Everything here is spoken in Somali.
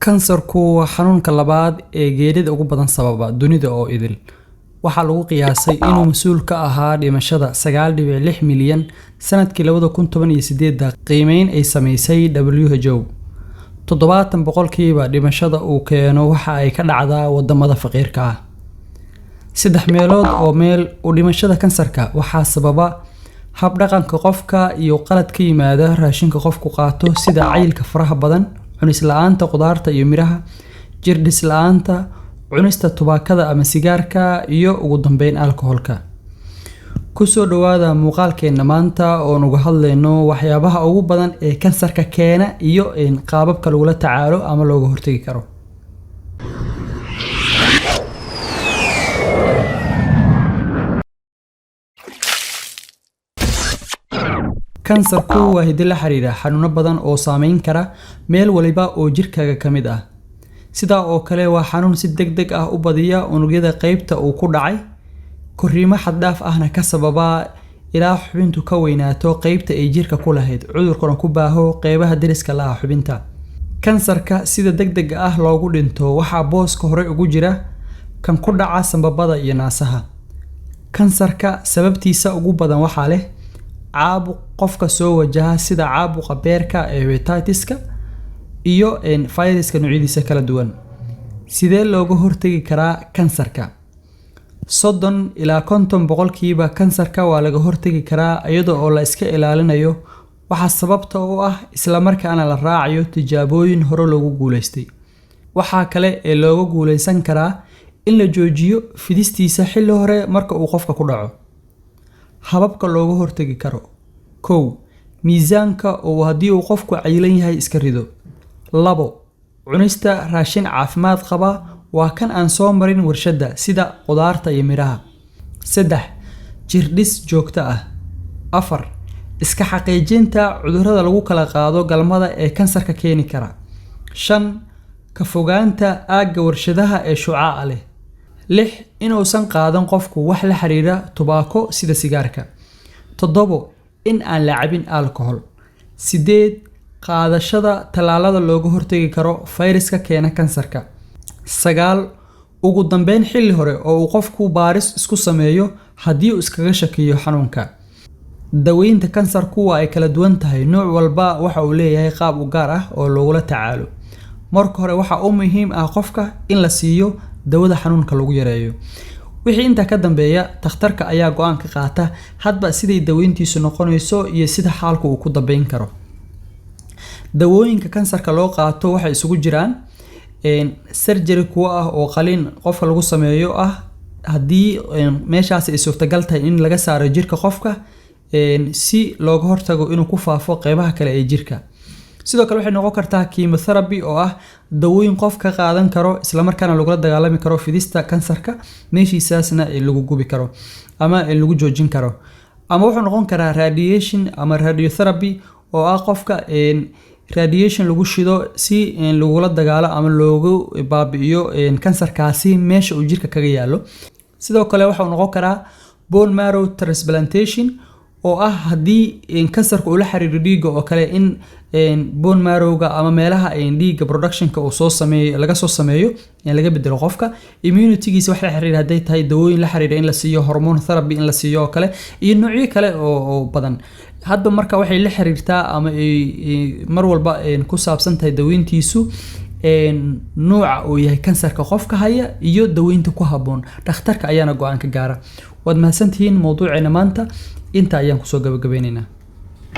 kansarku waa xanuunka labaad ee geerida ugu badan sababa dunida oo idil. waxaa lagu qiyaasay inuu mas'uul ka ahaa dhimashada 9.6 milyan sanadkii 2018 qiimeyn ay sameysay WHO. 70% dhimashada uu keeno waxa ay ka dhacdaa wadamada faqiirka ah. 3 meelood oo meel u dhimashada kansarka waxaa sababa hab dhaqanka qofka iyo qalad ka yimaada raashinka qofku qaato sida cayilka faraha badan, cunis la'aanta qudaarta iyo miraha, jirdhis la'aanta, cunista tubaakada ama sigaarka iyo ugu dambeyn alkoholka. ku soo dhawaada muuqaalkeena maanta oo uga hadlayno waxyaabaha ugu badan ee kansarka keena iyo qaababka lagula tacaalo ama looga hortagi karo. kansarku waa hidde la xiriira xanuuno badan oo saameyn kara meel waliba oo jirkaaga ka mid ah. sidaa oo kale waa xanuun si degdeg ah u badiya unugyada qaybta uu ku dhacay, korriimo xad dhaaf ahna ka sababa ilaa xubintu ka weynaato qaybta ay jirka ku lahayd, cudurkuna ku baaho qaybaha deriska la ah xubinta. kansarka sida degdeg ah loogu dhinto waxaa booska hore ugu jira kan ku dhaca sanbabada iyo naasaha. kansarka sababtiisa ugu badan waxaa leh caabuq qofka soo wajaha sida caabuqa beerka ee hepatitis-ka iyo fayraska noocyadiisa kala duwan. sidee looga hortagi karaa kansarka? 30 ilaa 50% kansarka waa laga hortagi karaa iyadoo oo la iska ilaalinayo waxa sababta u ah isla markaana la raacayo tijaabooyin hore loogu guuleystay. waxa kale ee looga guuleysan karaa in la joojiyo fidistiisa xilli hore marka uu qofka ku dhaco. hababka looga hortagi karo: 1. miisaanka oo haddii uu qofku cayilan yahay iska rido. 2. cunista raashin caafimaad qaba waa kan aan soo marin warshada sida qudaarta iyo miraha. 3. jirdhis joogto ah. 4. iska xaqiijinta cudurrada lagu kala qaado galmada ee kansarka keeni kara. 5. ka fogaanta aagga warshadaha ee shucaaca leh. 6. inuusan qaadan qofku wax la xiriira tubaako sida sigaarka. 7. in aan la cabin alcohol. 8. qaadashada tallaalada looga hortagi karo fayraska keena kansarka. 9. ugu dambeyn xilli hore oo uu qofku baaris isku sameeyo haddii uu iskaga shakiyo xanuunka. daweynta kansarku waa ay kala duwan tahay, nooc walba waxa uu leeyahay qaab u gaar ah oo loogula tacaalo. marka hore waxa uu muhiim ah qofka in la siiyo dawada xanuunka lagu yareeyo. wixii inta ka dambeeya takhtarka ayaa go'aan ka qaata hadba siday daweyntiisu noqonayso iyo sida xaalku uu ku dambeyn karo. dawooyinka kansarka loo qaato waxay isugu jiraan surgery kuwa ah oo qaliin qofka lagu sameeyo ah haddii meeshaas ay suurtagal tahay in laga saaro jirka qofka si looga hortago inuu ku faafo qaybaha kale ee jirka. sidoo kale waxay noqon kartaa chemotherapy oo ah dawooyin qofka qaadan karo isla markaana lagula dagaalami karo fidista kansarka meeshiisaasna lagu gubi karo ama lagu joojin karo. ama wuxuu noqon karaa radiation ama radiotherapy oo ah qofka radiation lagu shido si lagula dagaalo ama loogu baabi'iyo kansarkaasi meesha uu jirka kaga yaalo. sidoo kale wuxuu noqon karaa bone marrow transplantation oo ah haddii kansarka uu la xiriiro dhiigga oo kale in bone marrow-ga ama meelaha dhiigga production-ka uu soo sameeyo laga soo sameeyo laga bedelo qofka immunity-giisa wax la xiriira haday tahay dawooyin la xiriira in la siiyo hormone therapy in la siiyo oo kale iyo noocyo kale oo badan. hadba marka waxay la xiriirtaa ama mar walba ku saabsan tahay daweyntiisu nooca uu yahay kansarka qofka haya iyo daweynta ku haboon. dhakhtarka ayaana go'aan ka gaara. waad mahadsantihiin mowduuceena maanta inta ayaan kusoo gabagabaynaynaa.